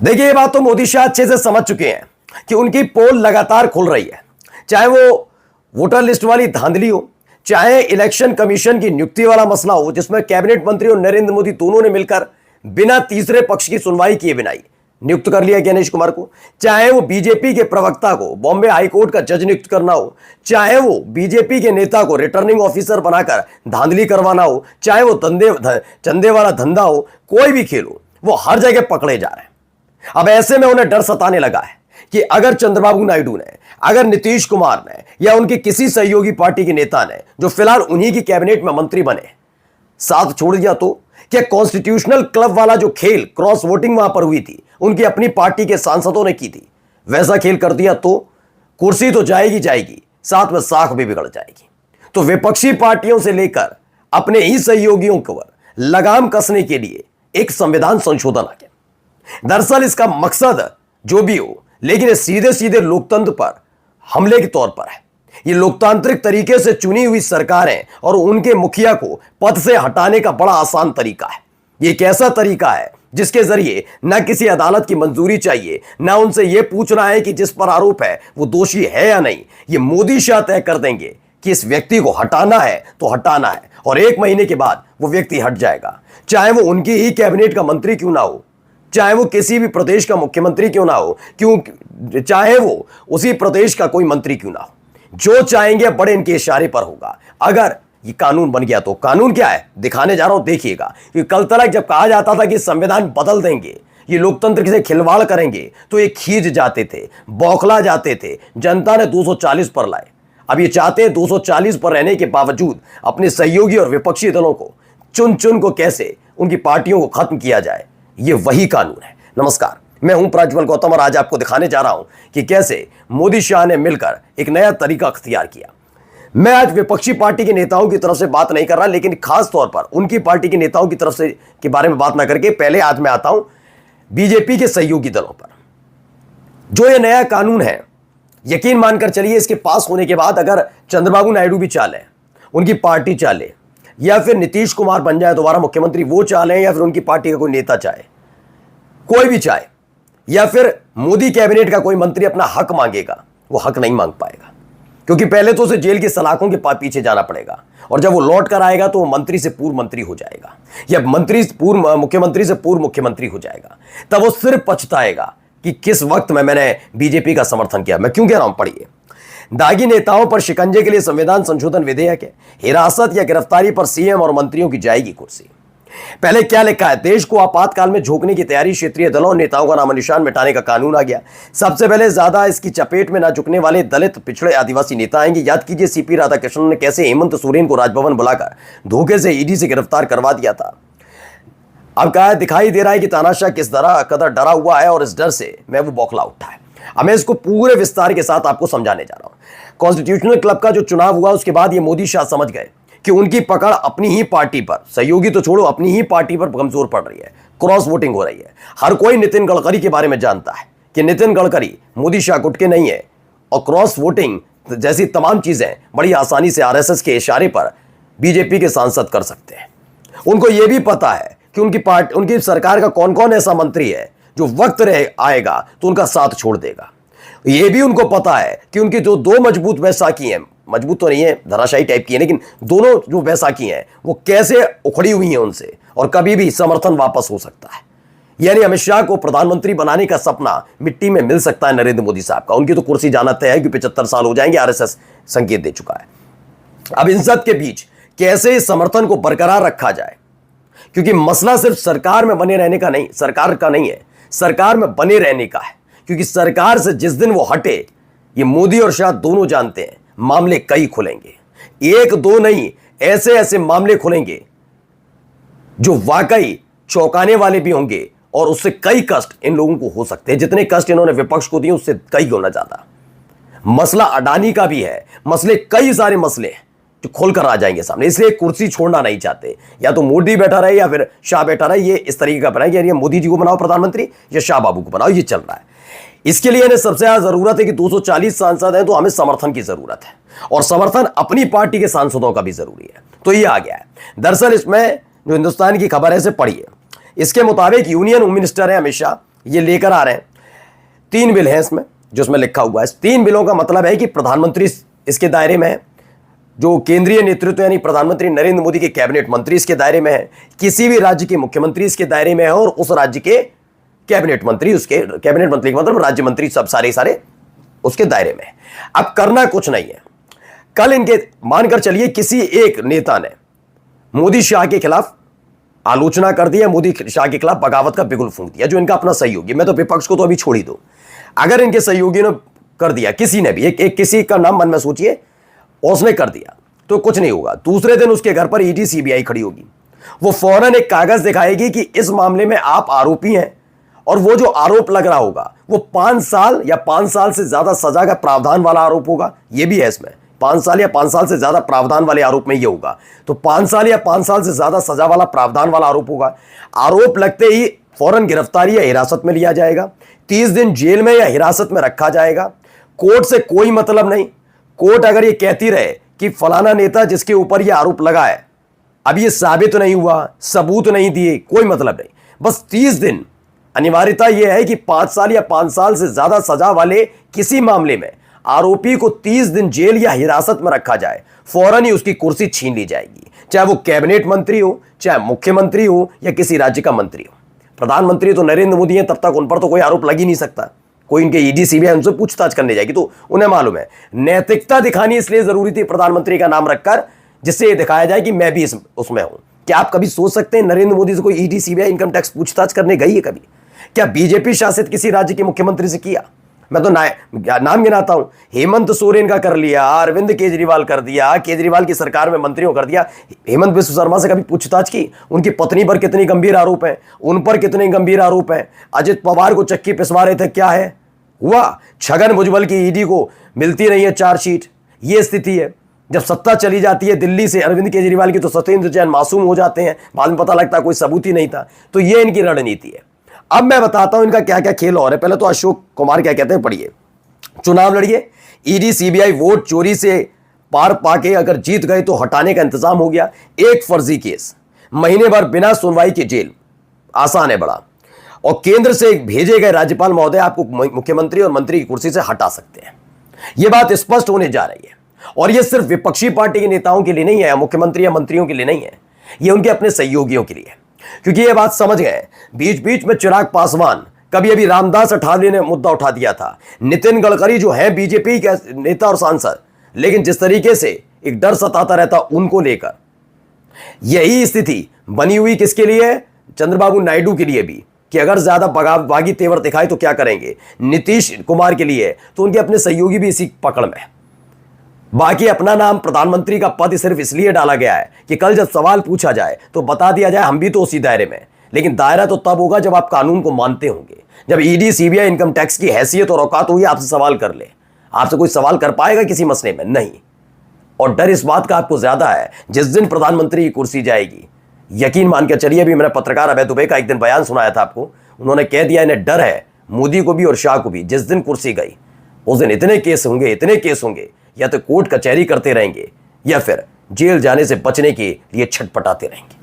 देखिए, ये बात तो मोदी शाह अच्छे से समझ चुके हैं कि उनकी पोल लगातार खुल रही है। चाहे वो वोटर लिस्ट वाली धांधली हो, चाहे इलेक्शन कमीशन की नियुक्ति वाला मसला हो जिसमें कैबिनेट मंत्री और नरेंद्र मोदी दोनों ने मिलकर बिना तीसरे पक्ष की सुनवाई किए बिना ही नियुक्त कर लिया गणेश कुमार को, चाहे वो बीजेपी के प्रवक्ता को बॉम्बे हाईकोर्ट का जज नियुक्त करना हो, चाहे वो बीजेपी के नेता को रिटर्निंग ऑफिसर बनाकर धांधली करवाना हो, चाहे वो चंदे वाला धंधा हो, कोई भी खेल हो, वो हर जगह पकड़े जा रहे हैं। अब ऐसे में उन्हें डर सताने लगा है कि अगर चंद्रबाबू नायडू ने, अगर नीतीश कुमार ने या उनकी किसी सहयोगी पार्टी के नेता ने जो फिलहाल उन्हीं की कैबिनेट में मंत्री बने साथ छोड़ दिया तो क्या कॉन्स्टिट्यूशनल क्लब वाला जो खेल क्रॉस वोटिंग वहां पर हुई थी, उनकी अपनी पार्टी के सांसदों ने की थी, वैसा खेल कर दिया तो कुर्सी तो जाएगी जाएगी, साथ में साख भी बिगड़ जाएगी। तो विपक्षी पार्टियों से लेकर अपने ही सहयोगियों पर लगाम कसने के लिए एक संविधान संशोधन आ गया। दरअसल इसका मकसद जो भी हो, लेकिन ये सीधे सीधे लोकतंत्र पर हमले के तौर पर है। ये लोकतांत्रिक तरीके से चुनी हुई सरकारें और उनके मुखिया को पद से हटाने का बड़ा आसान तरीका है। ये एक ऐसा तरीका है जिसके जरिए न किसी अदालत की मंजूरी चाहिए, न उनसे यह पूछना है कि जिस पर आरोप है वो दोषी है या नहीं। ये मोदी शाह तय कर देंगे कि इस व्यक्ति को हटाना है तो हटाना है, और 1 महीने के बाद वो व्यक्ति हट जाएगा, चाहे वो उनकी ही कैबिनेट का मंत्री क्यों ना हो, चाहे वो किसी भी प्रदेश का मुख्यमंत्री क्यों ना हो, चाहे वो उसी प्रदेश का कोई मंत्री क्यों ना हो। जो चाहेंगे बड़े इनके इशारे पर होगा। अगर ये कानून बन गया तो कानून क्या है दिखाने जा रहा हूं, देखिएगा। क्योंकि कल तक जब कहा जाता था कि संविधान बदल देंगे, ये लोकतंत्र से खिलवाड़ करेंगे, तो ये खींच जाते थे, बौखला जाते थे। जनता ने 240 पर लाए। अब ये चाहते हैं 240 पर रहने के बावजूद अपने सहयोगी और विपक्षी दलों को चुन चुन को कैसे उनकी पार्टियों को खत्म किया जाए। ये वही कानून है। नमस्कार, मैं हूं प्रज्वल गौतम और आज आपको दिखाने जा रहा हूं कि कैसे मोदी शाह ने मिलकर एक नया तरीका अख्तियार किया। मैं आज विपक्षी पार्टी के नेताओं की तरफ से बात नहीं कर रहा, लेकिन खास तौर पर उनकी पार्टी के नेताओं की तरफ से के बारे में बात ना करके पहले आज मैं आता हूं बीजेपी के सहयोगी दलों पर। जो ये नया कानून है, यकीन मानकर चलिए इसके पास होने के बाद अगर चंद्रबाबू नायडू भी चाले, उनकी पार्टी चाले, या फिर नीतीश कुमार बन जाए दोबारा मुख्यमंत्री, वो चाहे, या फिर उनकी पार्टी का कोई नेता चाहे, कोई भी चाहे, या फिर मोदी कैबिनेट का कोई मंत्री अपना हक मांगेगा, वो हक नहीं मांग पाएगा। क्योंकि पहले तो उसे जेल की सलाखों के पीछे जाना पड़ेगा, और जब वो लौट कर आएगा तो वो मंत्री से पूर्व मंत्री हो जाएगा, या मुख्यमंत्री से पूर्व मुख्यमंत्री हो जाएगा। तब वो सिर्फ पछताएगा कि किस वक्त में मैंने बीजेपी का समर्थन किया। मैं क्यों कह रहा हूं, पढ़िए। दागी नेताओं पर शिकंजे के लिए संविधान संशोधन विधेयक है। हिरासत या गिरफ्तारी पर सीएम और मंत्रियों की जाएगी कुर्सी। पहले क्या लिखा है, देश को आपातकाल में झोंकने की तैयारी, क्षेत्रीय दलों और नेताओं का नामो निशान मिटाने का कानून आ गया। सबसे पहले ज्यादा इसकी चपेट में ना झुकने वाले दलित, पिछड़े, आदिवासी नेता आएंगे। याद कीजिए सीपी राधाकृष्णन ने कैसे हेमंत सोरेन को राजभवन बुलाकर धोखे से ईडी से गिरफ्तार करवा दिया था। अब क्या दिखाई दे रहा है कि तानाशाह किस तरह कदर डरा हुआ है, और इस डर से मैं वो बौखला उठा है। अब मैं इसको पूरे विस्तार के साथ आपको समझाने जा रहा हूं। कॉन्स्टिट्यूशनल क्लब का जो चुनाव हुआ उसके बाद ये मोदी शाह समझ गए कि उनकी पकड़ अपनी ही पार्टी पर, सहयोगी तो छोड़ो, अपनी ही पार्टी पर कमजोर पड़ रही है। क्रॉस वोटिंग हो रही है। हर कोई नितिन गडकरी के बारे में जानता है कि नितिन गडकरी मोदी शाह गुटके नहीं है, और क्रॉस वोटिंग जैसी तमाम चीजें बड़ी आसानी से आरएसएस के इशारे पर बीजेपी के सांसद कर सकते हैं। उनको यह भी पता है कि उनकी सरकार का कौन कौन ऐसा मंत्री है जो वक्त रहे आएगा तो उनका साथ छोड़ देगा। यह भी उनको पता है कि उनकी जो 2 मजबूत बैसाखी हैं, मजबूत तो नहीं है, धराशायी टाइप की है, लेकिन दोनों जो बैसाखी हैं वो कैसे उखड़ी हुई हैं उनसे, और कभी भी समर्थन वापस हो सकता है। यानी अमित शाह को प्रधानमंत्री बनाने का सपना मिट्टी में मिल सकता है नरेंद्र मोदी साहब का। उनकी तो कुर्सी जाना तय है कि 75 साल हो जाएंगे, आरएसएस संकेत दे चुका है। अब इन सब के बीच कैसे इस समर्थन को बरकरार रखा जाए, क्योंकि मसला सिर्फ सरकार में बने रहने का नहीं, सरकार का नहीं है, सरकार में बने रहने का है। क्योंकि सरकार से जिस दिन वो हटे, ये मोदी और शाह दोनों जानते हैं, मामले कई खुलेंगे। 1-2 नहीं, ऐसे ऐसे मामले खुलेंगे जो वाकई चौंकाने वाले भी होंगे, और उससे कई कष्ट इन लोगों को हो सकते हैं। जितने कष्ट इन्होंने विपक्ष को दिए उससे कई गुना ज्यादा। मसला अडानी का भी है, मसले कई सारे मसले हैं जो खोलकर आ जाएंगे सामने। इसलिए कुर्सी छोड़ना नहीं चाहते। या तो मोदी बैठा रहे या फिर शाह बैठा रहे, ये इस तरीके का बनाए, यानी मोदी जी को बनाओ प्रधानमंत्री या शाह बाबू को बनाओ, ये चल रहा है। इसके लिए इन्हें सबसे ज्यादा जरूरत है कि 240 सांसद हैं, तो हमें समर्थन की जरूरत है, और समर्थन अपनी पार्टी के सांसदों का भी जरूरी है। तो ये आ गया है। दरअसल इसमें जो हिंदुस्तान की खबर है इसे पढ़िए। इसके मुताबिक यूनियन होम मिनिस्टर है अमित शाह, ये लेकर आ रहे हैं। 3 बिल हैं इसमें, जो इसमें लिखा हुआ है। 3 बिलों का मतलब है कि प्रधानमंत्री इसके दायरे में है, जो केंद्रीय नेतृत्व यानी प्रधानमंत्री नरेंद्र मोदी के कैबिनेट मंत्री इसके दायरे में है, किसी भी राज्य के मुख्यमंत्री इसके दायरे में है, और उस राज्य के कैबिनेट मंत्री, उसके कैबिनेट मंत्री मतलब राज्य मंत्री, सब सारे उसके दायरे में है। अब करना कुछ नहीं है। कल इनके मानकर चलिए किसी एक नेता ने मोदी शाह के खिलाफ आलोचना कर दिया, मोदी शाह के खिलाफ बगावत का बिगुल फूंक दिया, जो इनका अपना सहयोगी, मैं तो विपक्ष को तो अभी छोड़ ही दो, अगर इनके सहयोगी ने कर दिया, किसी ने भी एक किसी का नाम मन में सोचिए, उसने कर दिया, तो कुछ नहीं होगा। दूसरे दिन उसके घर पर ईडी सीबीआई खड़ी होगी, वो फौरन एक कागज दिखाएगी कि इस मामले में आप आरोपी हैं, और वो जो आरोप लग रहा होगा वो 5 साल या 5 साल से ज्यादा सजा का प्रावधान वाला आरोप होगा। ये भी है इसमें, 5 साल या 5 साल से ज्यादा प्रावधान वाले आरोप में ये होगा, तो 5 साल या 5 साल से ज्यादा सजा वाला प्रावधान वाला आरोप होगा। आरोप लगते ही फौरन गिरफ्तारी या हिरासत में लिया जाएगा, 30 दिन जेल में या हिरासत में रखा जाएगा। कोर्ट से कोई मतलब नहीं। कोर्ट अगर ये कहती रहे कि फलाना नेता जिसके ऊपर यह आरोप लगा है, अब ये साबित नहीं हुआ, सबूत नहीं दिए, कोई मतलब नहीं, बस 30 दिन। अनिवार्यता यह है कि 5 साल या 5 साल से ज्यादा सजा वाले किसी मामले में आरोपी को 30 दिन जेल या हिरासत में रखा जाए, फौरन ही उसकी कुर्सी छीन ली जाएगी, चाहे वो कैबिनेट मंत्री हो, चाहे मुख्यमंत्री हो, या किसी राज्य का मंत्री हो। प्रधानमंत्री तो नरेंद्र मोदी हैं, तब तक उन पर तो कोई आरोप लग ही नहीं सकता। कोई इनके ईडी सीबीआई उनसे पूछताछ करने जाएगी, तो उन्हें मालूम है नैतिकता दिखानी इसलिए जरूरी थी प्रधानमंत्री का नाम रखकर, जिससे ये दिखाया जाए कि मैं भी उसमें हूं। क्या आप कभी सोच सकते हैं नरेंद्र मोदी से कोई ईडी सीबीआई इनकम टैक्स पूछताछ करने गई है कभी? क्या बीजेपी शासित किसी राज्य के मुख्यमंत्री से किया? मैं तो नाम गिनाता हूं, हेमंत सोरेन का कर लिया, अरविंद केजरीवाल कर दिया, केजरीवाल की सरकार में मंत्रियों कर दिया। हेमंत बिस्व शर्मा से कभी पूछताछ की? उनकी पत्नी पर कितनी गंभीर आरोप हैं, उन पर कितने गंभीर आरोप हैं। अजित पवार को चक्की पिसवा रहे थे, क्या है हुआ? छगन भुजबल की ईडी को मिलती नहीं है चार्जशीट। ये स्थिति है। जब सत्ता चली जाती है दिल्ली से अरविंद केजरीवाल की, तो सत्येंद्र जैन मासूम हो जाते हैं, बाद में पता लगता है कोई सबूत ही नहीं था। तो ये इनकी रणनीति है। अब मैं बताता हूं इनका क्या क्या खेल और है। पहले तो अशोक कुमार क्या कहते हैं, पढ़िए। चुनाव लड़िए, ईडी सीबीआई वोट चोरी से पार पाके अगर जीत गए तो हटाने का इंतजाम हो गया। एक फर्जी केस, महीने भर बिना सुनवाई के जेल, आसान है बड़ा। और केंद्र से भेजे गए राज्यपाल महोदय आपको मुख्यमंत्री और मंत्री की कुर्सी से हटा सकते हैं। यह बात स्पष्ट होने जा रही है। और यह सिर्फ विपक्षी पार्टी के नेताओं के लिए नहीं है, मुख्यमंत्री या मंत्रियों के लिए नहीं है, यह उनके अपने सहयोगियों के लिए है। क्योंकि यह बात समझ गए, बीच बीच में चिराग पासवान, कभी अभी रामदास अठावले ने मुद्दा उठा दिया था, नितिन गडकरी जो है बीजेपी के नेता और सांसद, लेकिन जिस तरीके से एक डर सताता रहता उनको लेकर, यही स्थिति बनी हुई किसके लिए है? चंद्रबाबू नायडू के लिए भी, कि अगर ज्यादा बागी तेवर दिखाए तो क्या करेंगे। नीतीश कुमार के लिए तो उनके अपने सहयोगी भी इसी पकड़ में है। बाकी अपना नाम प्रधानमंत्री का पद सिर्फ इसलिए डाला गया है कि कल जब सवाल पूछा जाए तो बता दिया जाए हम भी तो उसी दायरे में। लेकिन दायरा तो तब होगा जब आप कानून को मानते होंगे, जब ईडी सीबीआई इनकम टैक्स की हैसियत और औकात होगी आपसे सवाल कर ले। आपसे कोई सवाल कर पाएगा किसी मसले में? नहीं। और डर इस बात का आपको ज्यादा है, जिस दिन प्रधानमंत्री की कुर्सी जाएगी, यकीन मान के चलिए, अभी मैंने पत्रकार अभय दुबे का एक दिन बयान सुनाया था आपको, उन्होंने कह दिया इन्हें डर है मोदी को भी और शाह को भी, जिस दिन कुर्सी गई उस दिन इतने केस होंगे, या तो कोर्ट कचहरी करते रहेंगे या फिर जेल जाने से बचने के लिए छटपटाते रहेंगे।